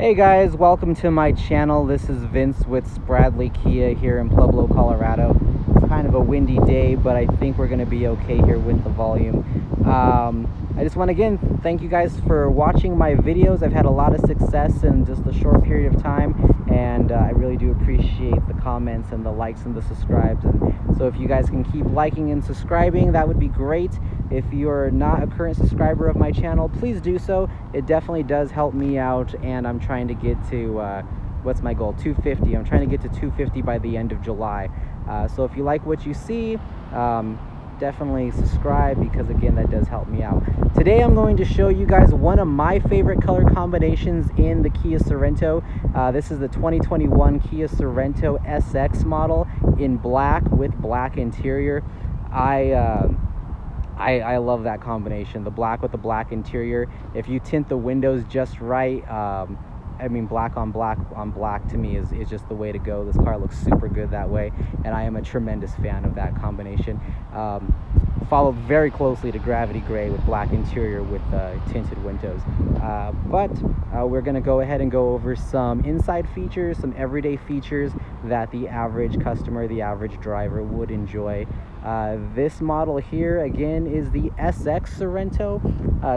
Hey guys, welcome to my channel. This is Vince with Bradley Kia here in Pueblo, Colorado. Kind of a windy day, but I think we're going to be okay here with the volume. I just want to again thank you guys for watching my videos. I've had a lot of success in just a short period of time, and I really do appreciate the comments and the likes and the subscribes. And so if you guys can keep liking and subscribing, that would be great. If you're not a current subscriber of my channel, please do so. It definitely does help me out, and I'm trying to get to what's my goal? 250. I'm trying to get to 250 by the end of July. So if you like what you see, definitely subscribe, because again, that does help me out. Today I'm going to show you guys one of my favorite color combinations in the Kia Sorento. This is the 2021 Kia Sorento SX model in black with black interior. I love that combination, the black with the black interior. If you tint the windows just right, I mean, black on black to me is just the way to go. This car looks super good that way, and I am a tremendous fan of that combination. Followed very closely to gravity gray with black interior with tinted windows. But we're going to go ahead and go over some inside features, some everyday features that the average customer, the average driver would enjoy. This model here again is the SX Sorento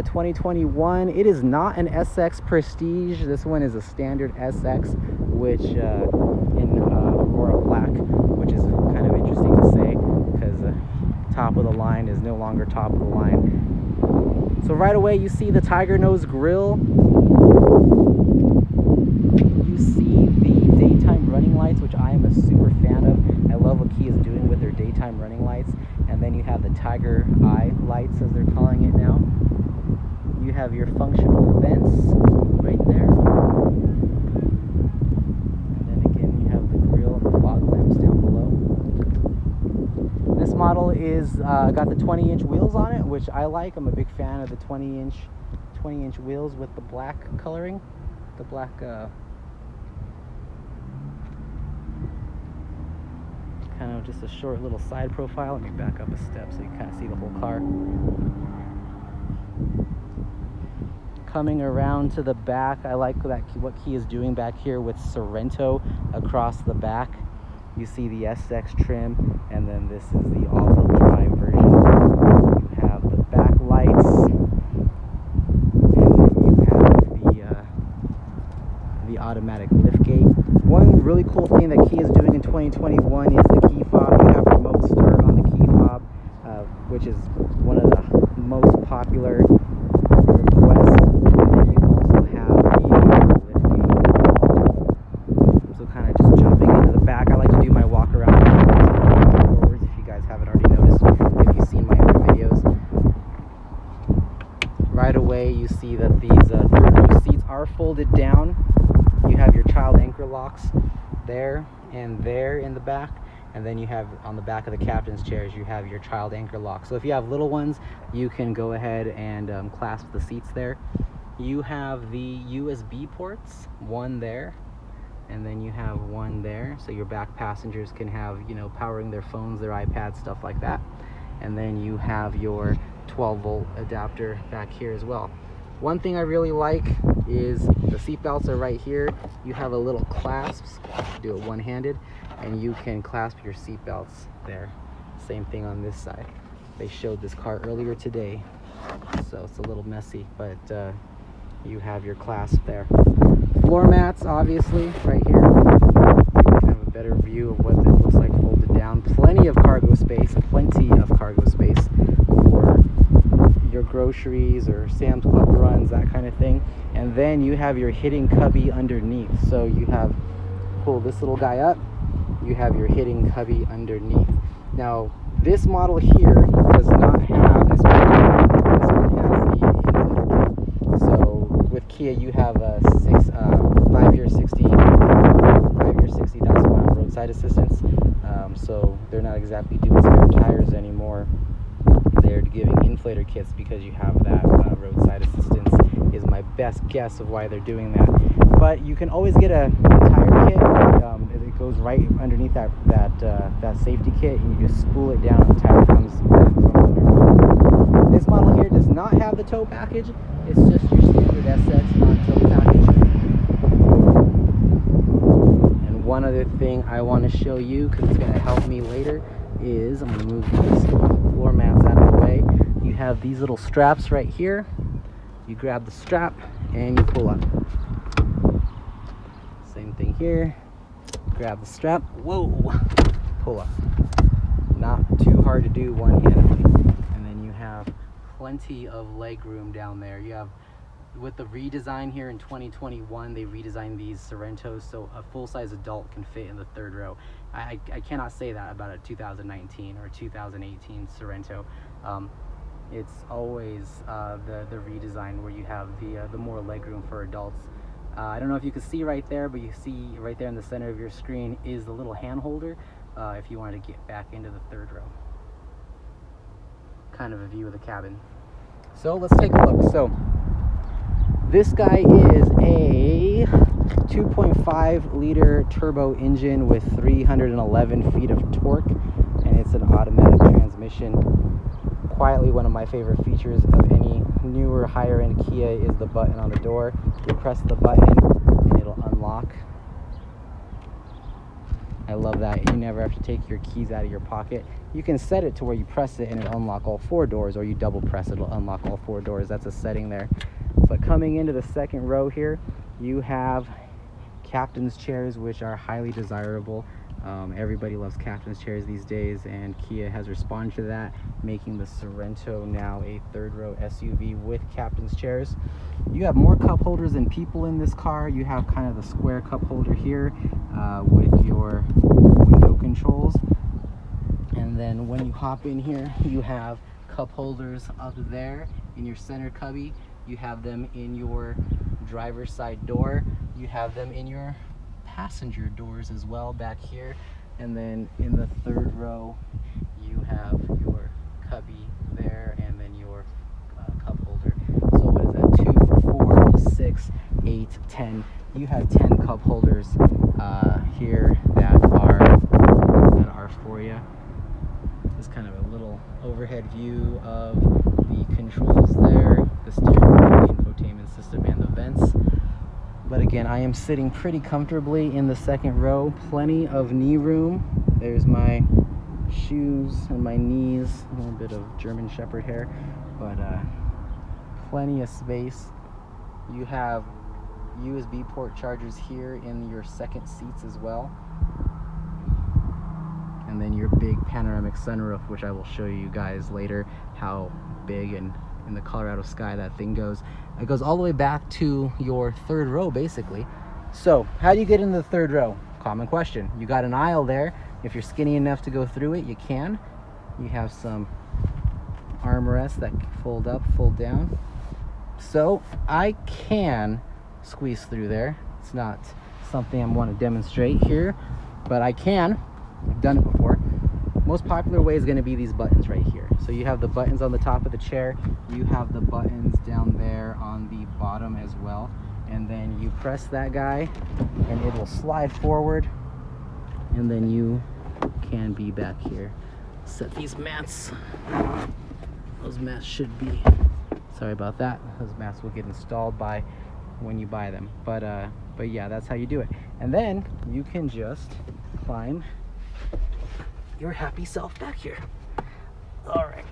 2021. It is not an SX Prestige. This one is a standard SX, which in Aurora Black, which is kind of interesting to say, because top of the line is no longer top of the line. So right away you see the tiger nose grille. You see the daytime running lights, which I am a super fan of. I love what Kia is doing with their daytime running lights. And then you have the tiger eye lights, as they're calling it now. You have your functional vents right there. And then again you have the grille and the fog lamps down below. This model is got the 20-inch wheels on it, which I like. I'm a big fan of the 20-inch wheels with the black coloring, the black kind of just a short little side profile. Let me back up a step so you kind of see the whole car. Coming around to the back, I like what Kia is doing back here with Sorento across the back. You see the SX trim, and then this is the all-wheel drive version. You have the back lights, and then you have the automatic liftgate. One really cool thing that Kia is doing in 2021 is the key fob. You have remote start on the key fob, which is one of the most popular requests. And then you also have the liftgate. So kind of just jumping into the back. I like to do my walk around forwards, if you guys haven't already noticed, if you've seen my other videos. Right away you see that these third row seats are folded down. You have your child anchor locks there and there in the back, and then you have on the back of the captain's chairs you have your child anchor lock. So if you have little ones, you can go ahead and clasp the seats there. You have the USB ports, one there, and then you have one there, so your back passengers can have, you know, powering their phones, their iPads, stuff like that. And then you have your 12-volt adapter back here as well. One thing I really like is the seat belts are right here. You have a little clasps, do it one-handed, and you can clasp your seat belts there. Same thing on this side. They showed this car earlier today, so it's a little messy, but you have your clasp there. Floor mats, obviously, right here. You can have a better view of what it looks like folded down. Plenty of cargo space for your groceries or Sam's Club runs, that kind of thing. And then you have your hidden cubby underneath. So you have, pull this little guy up, you have your hidden cubby underneath. Now this model here does not have this one. This one has the inflator. So with Kia you have a 5-year 60,000 mile roadside assistance. So they're not exactly doing spare tires anymore. They're giving inflator kits because you have that roadside assistance, is my best guess of why they're doing that. But you can always get a tire kit. It goes right underneath that safety kit, and you just spool it down and the tire comes from underneath. This model here does not have the tow package. It's just your standard SX non-tow package. thing I want to show you, because it's going to help me later, is I'm going to move these floor mats out of the way. You have these little straps right here. You grab the strap and you pull up. Same thing here. Grab the strap. Whoa! Pull up. Not too hard to do one-handedly. And then you have plenty of leg room down there. You have, with the redesign here in 2021, they redesigned these Sorentos so a full-size adult can fit in the third row. I cannot say that about a 2019 or 2018 Sorento. It's always the redesign where you have the more legroom for adults. I don't know if you can see right there, but you see right there in the center of your screen is the little hand holder if you wanted to get back into the third row. Kind of a view of the cabin. So let's take a look. So this guy is a 2.5 liter turbo engine with 311 feet of torque, and it's an automatic transmission. Quietly, one of my favorite features of any newer higher end Kia is the button on the door. You press the button and it'll unlock. I love that. You never have to take your keys out of your pocket. You can set it to where you press it and it'll unlock all 4 doors, or you double press it, it'll unlock all 4 doors. That's a setting there. But coming into the second row here, you have captain's chairs, which are highly desirable. Everybody loves captain's chairs these days, and Kia has responded to that, making the Sorento now a third row SUV with captain's chairs. You have more cup holders than people in this car. You have kind of the square cup holder here with your window controls. And then when you hop in here, you have cup holders up there in your center cubby. You have them in your driver's side door. You have them in your passenger doors as well back here. And then in the third row, you have your cubby there and then your cup holder. So what is that? 2, 4, 6, 8, 10. You have 10 cup holders here that are for you. This is kind of a little overhead view of the controls there, the steering wheel, the infotainment system, and the vents. But again, I am sitting pretty comfortably in the second row. Plenty of knee room. There's my shoes and my knees. A little bit of German Shepherd hair, but plenty of space. You have USB port chargers here in your second seats as well. And then your big panoramic sunroof, which I will show you guys later how big and in the Colorado sky that thing goes. It goes all the way back to your third row basically. So how do you get into the third row? Common question. You got an aisle there. If you're skinny enough to go through it, you can. You have some armrests that fold up, fold down. So I can squeeze through there. It's not something I want to demonstrate here, but I can. I've done it before. Most popular way is going to be these buttons right here. So you have the buttons on the top of the chair, you have the buttons down there on the bottom as well, and then you press that guy and it will slide forward, and then you can be back here. Set these mats. Those mats should be, sorry about that, those mats will get installed by when you buy them, but yeah, that's how you do it. And then you can just climb your happy self back here. All right,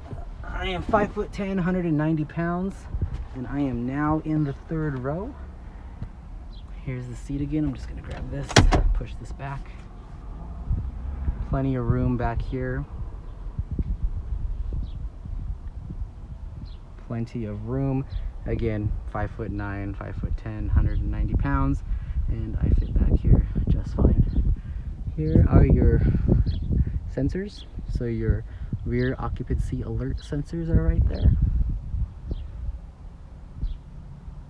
I am 5'10", 190 pounds, and I am now in the third row. Here's the seat again. I'm just gonna grab this, push this back. Plenty of room back here. Plenty of room. Again, 5'9", 5'10", 190 pounds, and I fit back here just fine. Here are your sensors. So your rear occupancy alert sensors are right there.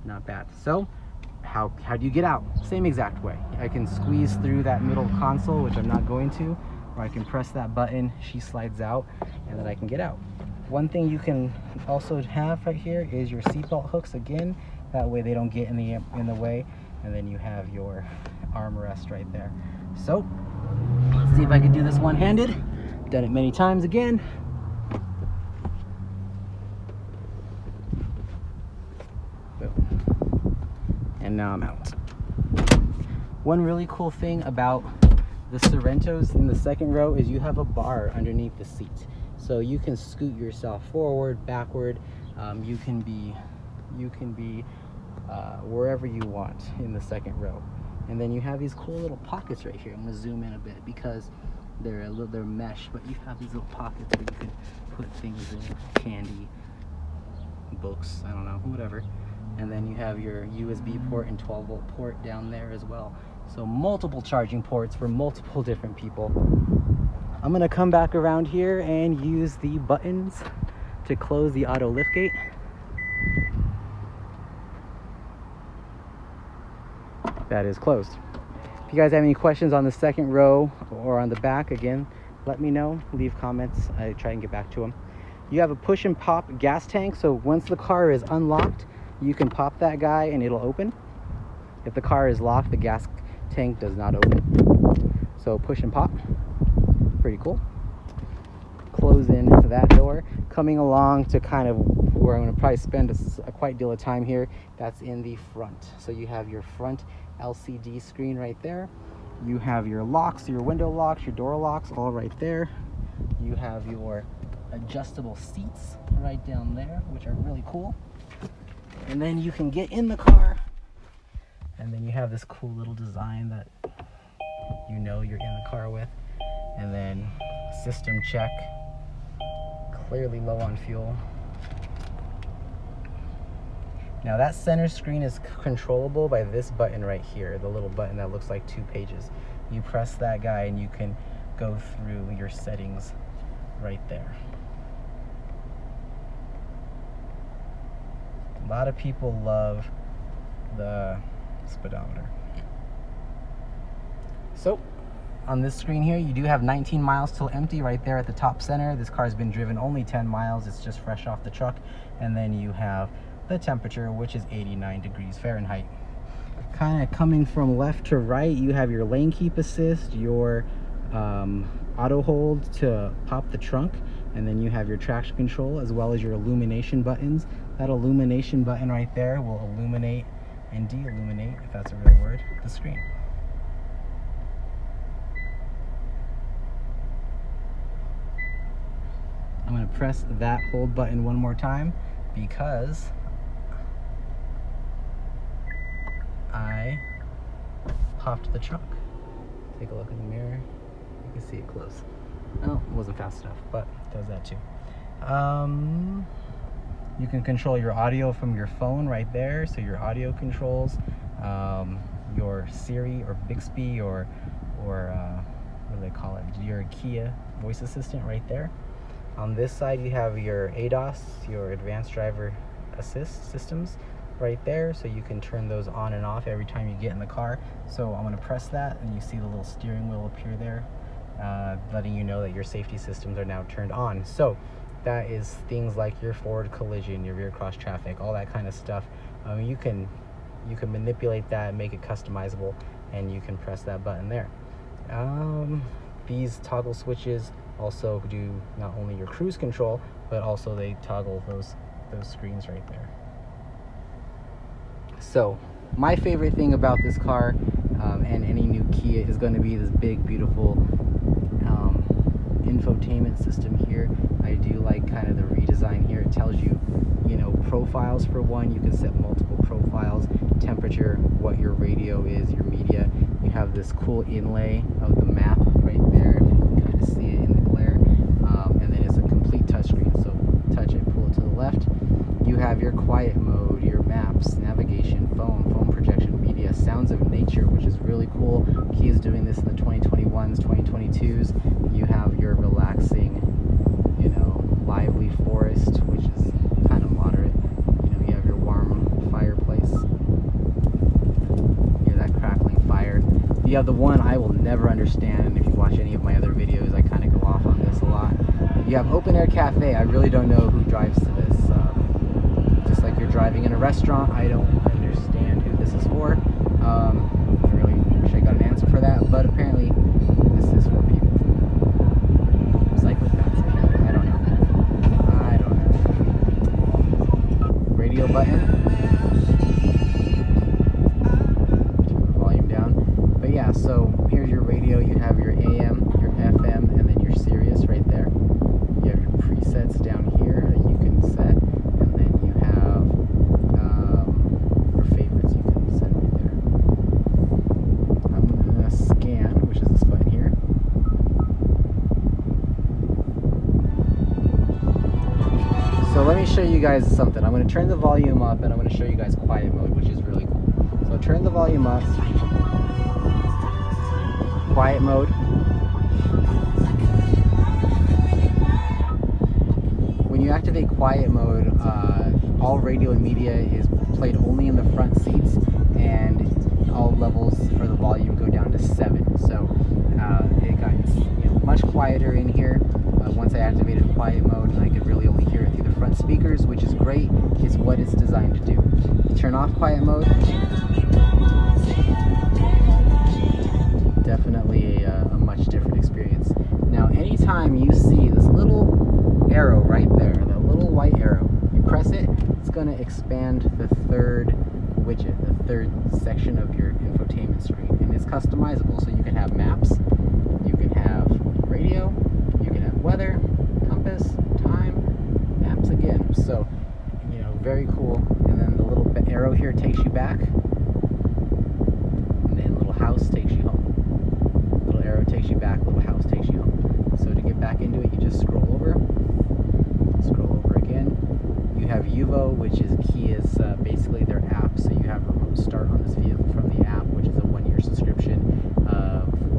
Not bad. So how do you get out? Same exact way. I can squeeze through that middle console, which I'm not going to, or I can press that button, she slides out, and then I can get out. One thing you can also have right here is your seatbelt hooks again. That way they don't get in the way, and then you have your armrest right there. So let's see if I can do this one-handed. Done it many times again. Boom. And now I'm out. One really cool thing about the Sorentos in the second row is you have a bar underneath the seat, so you can scoot yourself forward, backward. You can be wherever you want in the second row. And then you have these cool little pockets right here. I'm gonna zoom in a bit because they're mesh, but you have these little pockets where you can put things in, candy, books, I don't know, whatever. And then you have your USB port and 12-volt port down there as well. So multiple charging ports for multiple different people. I'm gonna come back around here and use the buttons to close the auto liftgate. That is closed. If you guys have any questions on the second row or on the back, again, let me know. Leave comments. I try and get back to them. You have a push and pop gas tank, so once the car is unlocked, you can pop that guy and it'll open. If the car is locked, the gas tank does not open. So push and pop, pretty cool. Close in that door. Coming along to kind of where I'm going to probably spend a quite deal of time here, that's in the front. So you have your front LCD screen right there. You have your locks, your window locks, your door locks, all right there. You have your adjustable seats right down there, which are really cool. And then you can get in the car, and then you have this cool little design that you know you're in the car with. And then system check, clearly low on fuel. Now that center screen is controllable by this button right here, the little button that looks like 2 pages. You press that guy and you can go through your settings right there. A lot of people love the speedometer. So on this screen here, you do have 19 miles till empty right there at the top center. This car's been driven only 10 miles. It's just fresh off the truck. And then you have the temperature, which is 89 degrees Fahrenheit. Kind of coming from left to right, you have your lane keep assist, your auto hold to pop the trunk, and then you have your traction control as well as your illumination buttons. That illumination button right there will illuminate and de-illuminate, if that's a real word, the screen. I'm going to press that hold button one more time because I popped the trunk. Take a look in the mirror. You can see it close. Oh, it wasn't fast enough, but it does that too. You can control your audio from your phone right there. So your audio controls, your Siri or Bixby or what do they call it? Your Kia voice assistant right there. On this side, you have your ADAS, your Advanced Driver Assist systems right there, so you can turn those on and off every time you get in the car. So I'm going to press that, and you see the little steering wheel appear there, letting you know that your safety systems are now turned on. So that is things like your forward collision, your rear cross traffic, all that kind of stuff. You can manipulate that and make it customizable, and you can press that button there. These toggle switches also do not only your cruise control, but also they toggle those screens right there. So my favorite thing about this car and any new Kia is going to be this big, beautiful infotainment system here. I do like kind of the redesign here. It tells you, profiles for one. You can set multiple profiles, temperature, what your radio is, your media. You have this cool inlay of the map right there, if you can kind of see it in the glare. And then it's a complete touchscreen, so touch it, pull it to the left. You have your quiet mode, your maps, navigation, phone projection, media, sounds of nature, which is really cool. Kia is doing this in the 2021s, 2022s. You have your relaxing, lively forest, which is kind of moderate. You have your warm fireplace. You hear that crackling fire. You have the one I will never understand, and if you watch any of my other videos, I kind of go off on this a lot. You have open air cafe. I really don't know who drives to this. Just like you're driving in a restaurant, I don't understand who this is for. I really wish I got an answer for that, but apparently this is for people. Psychopaths, I don't know. Radio button. Turn the volume down. But yeah, so here's your radio. You have guys something. I'm going to turn the volume up and I'm going to show you guys quiet mode, which is really cool. So turn the volume up. Quiet mode. When you activate quiet mode, all radio and media is played only in the front seats, and all levels for the volume go down to 7. So it got much quieter in here once I activated quiet mode, and I could really only hear it through the front speakers, which is great. It's what it's designed to do. Turn off quiet mode. Definitely a much different experience. Now, anytime you see this little arrow right there, that little white arrow, you press it, it's going to expand the third widget, the third section of your infotainment screen, and it's customizable. So you can have maps, you can have radio, you can have weather, compass, time, maps again. So, very cool. And then the little arrow here takes you back, and then little house takes you home. Little arrow takes you back, little house takes you home. So to get back into it, you just scroll over again. You have Uvo, which is Kia's basically their app. So you have remote start on this vehicle from the app, which is a 1-year subscription.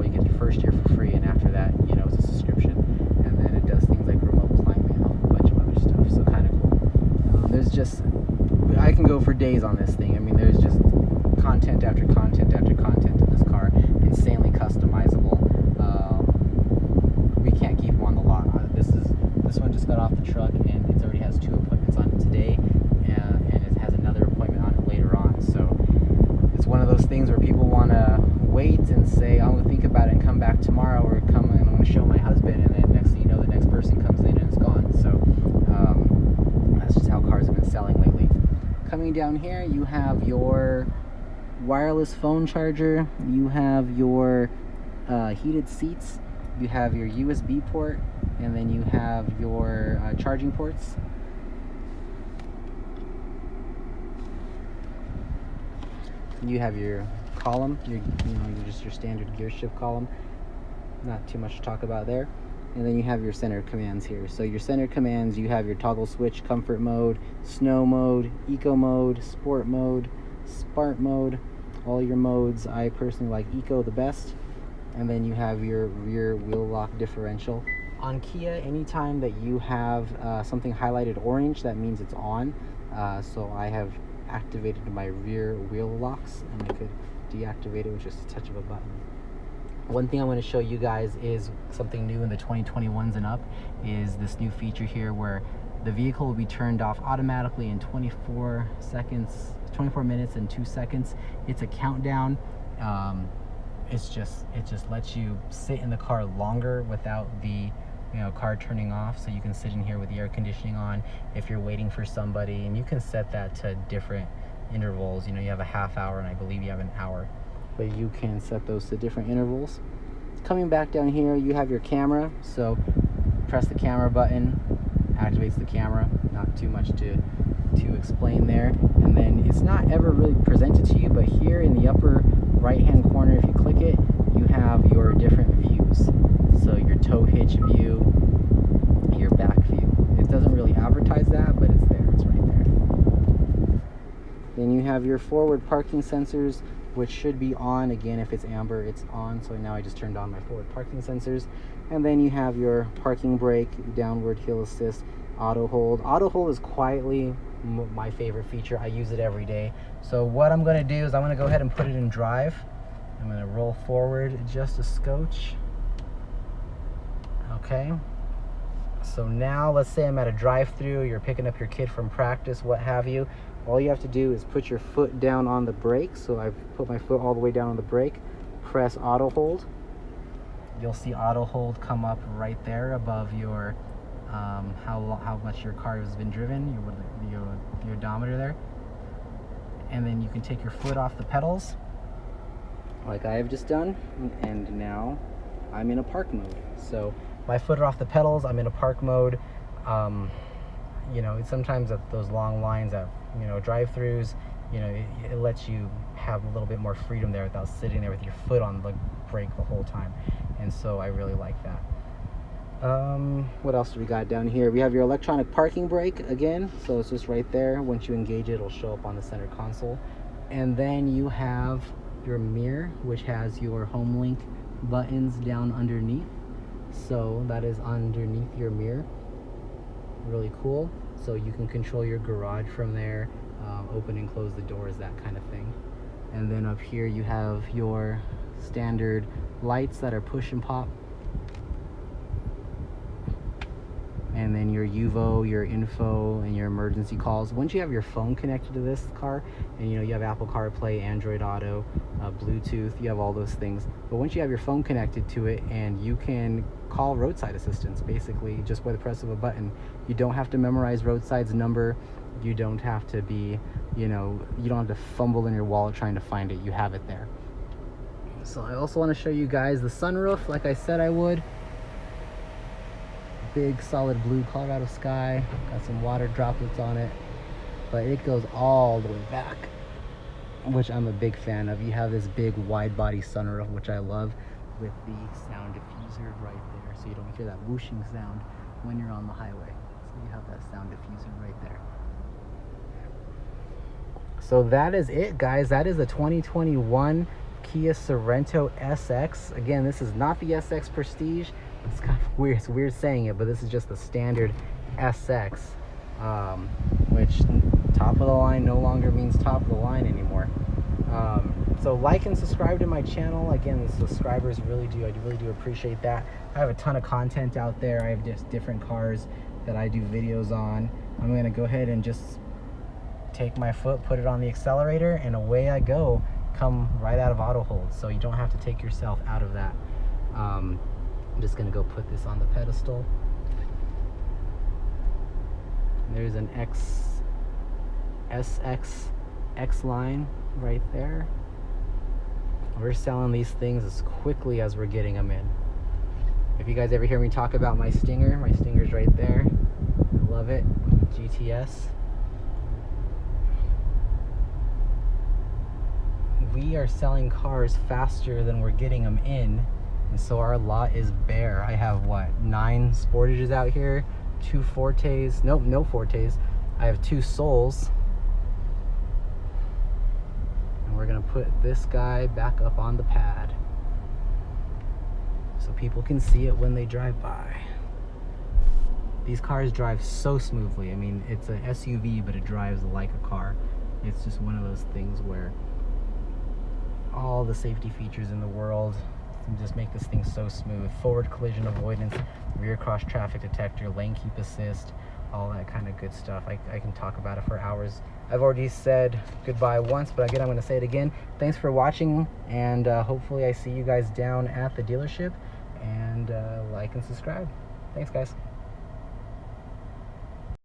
You get your first year for free, and after that, it's a subscription. And then it does things like remote climate and a whole bunch of other stuff. So kind of cool. There's just, I can go for days on this thing. I mean, there's just content after content after content in this car. Insanely customizable. We can't keep them on the lot. This one just got off the truck, and it already has 2 appointments on it today, and it has another appointment on it later on. So it's one of those things where people want to wait and say, I'm going to think about it and come back tomorrow, or come and I'm going to show my husband, and then next thing you know, the next person comes in and it's gone. So that's just how cars have been selling lately. Coming down here, you have your wireless phone charger, you have your heated seats, you have your USB port, and then you have your charging ports. You have your column, your standard gear shift column. Not too much to talk about there. And then you have your center commands here. So your center commands, you have your toggle switch, comfort mode, snow mode, eco mode, sport mode, smart mode, all your modes. I personally like eco the best. And then you have your rear wheel lock differential. On Kia, anytime that you have something highlighted orange, that means it's on. So I have activated my rear wheel locks, and I could deactivate it with just a touch of a button. One thing I want to show you guys is something new in the 2021s and up, is this new feature here where the vehicle will be turned off automatically in 24 minutes and 2 seconds. It's a countdown. It just lets you sit in the car longer without the car turning off, so you can sit in here with the air conditioning on if you're waiting for somebody, and you can set that to different intervals. You have a half hour, and I believe you have an hour, but you can set those to different intervals. Coming back down here, you have your camera. So press the camera button, activates the camera. Not too much to explain there. And then it's not ever really presented to you, but here in the upper right hand corner, if you click it, you have your different views. So your tow hitch view, your back view. It doesn't really advertise that, but it's there. It's right there. Then you have your forward parking sensors, which should be on. Again, if it's amber, it's on. So now I just turned on my forward parking sensors. And then you have your parking brake, downward hill assist, auto hold. Auto hold is quietly my favorite feature. I use it every day. So what I'm going to do is I'm going to go ahead and put it in drive. I'm going to roll forward just a scotch. Okay. So now let's say I'm at a drive-through, you're picking up your kid from practice, what have you. All you have to do is put your foot down on the brake. So I've put my foot all the way down on the brake, press auto hold. You'll see auto hold come up right there above your how much your car has been driven, your odometer there. And then you can take your foot off the pedals like I have just done, and now I'm in a park mode. So my foot are off the pedals, I'm in a park mode. Sometimes at those long lines at drive-throughs, it lets you have a little bit more freedom there without sitting there with your foot on the brake the whole time, and so I really like that. What else do we got down here? We have your electronic parking brake again, so it's just right there. Once you engage it, it'll show up on the center console. And then you have your mirror, which has your home link buttons down underneath. So that is underneath your mirror. Really cool. So you can control your garage from there, open and close the doors, that kind of thing. And then up here you have your standard lights that are push and pop. And then your UVO, your info, and your emergency calls. Once you have your phone connected to this car, and you have Apple CarPlay, Android Auto, Bluetooth, you have all those things. But once you have your phone connected to it, and you can call roadside assistance, basically, just by the press of a button. You don't have to memorize roadside's number. You don't have to be, you don't have to fumble in your wallet trying to find it. You have it there. So I also want to show you guys the sunroof, like I said I would. Big solid blue Colorado sky, got some water droplets on it, but it goes all the way back, which I'm a big fan of. You have this big wide body sunroof, which I love, with the sound diffuser right there, so you don't hear that whooshing sound when you're on the highway. So you have that sound diffuser right there. So that is it, guys. That is the 2021 Kia Sorento SX. Again, this is not the SX Prestige. It's kind of weird. It's weird saying it, but this is just the standard SX, which top of the line no longer means top of the line anymore. So like and subscribe to my channel. Again, the subscribers I really do appreciate that. I have a ton of content out there. I have just different cars that I do videos on. I'm going to go ahead and just take my foot, put it on the accelerator, and away I go. Come right out of auto hold, so you don't have to take yourself out of that. I'm just gonna go put this on the pedestal. There's an SX X line right there. We're selling these things as quickly as we're getting them in. If you guys ever hear me talk about my Stinger's right there. I love it. GTS. We are selling cars faster than we're getting them in, and so our lot is bare. I have what, 9 Sportages out here, 2 Fortes, nope, no Fortes. I have 2 Souls, and we're gonna put this guy back up on the pad so people can see it when they drive by. These cars drive so smoothly. I mean, it's an SUV, but it drives like a car. It's just one of those things where all the safety features in the world and just make this thing so smooth. Forward collision avoidance, rear cross traffic detector, lane keep assist, all that kind of good stuff. I can talk about it for hours. I've already said goodbye once, but again, I'm going to say it again. Thanks for watching, and hopefully I see you guys down at the dealership, and like and subscribe. Thanks, guys.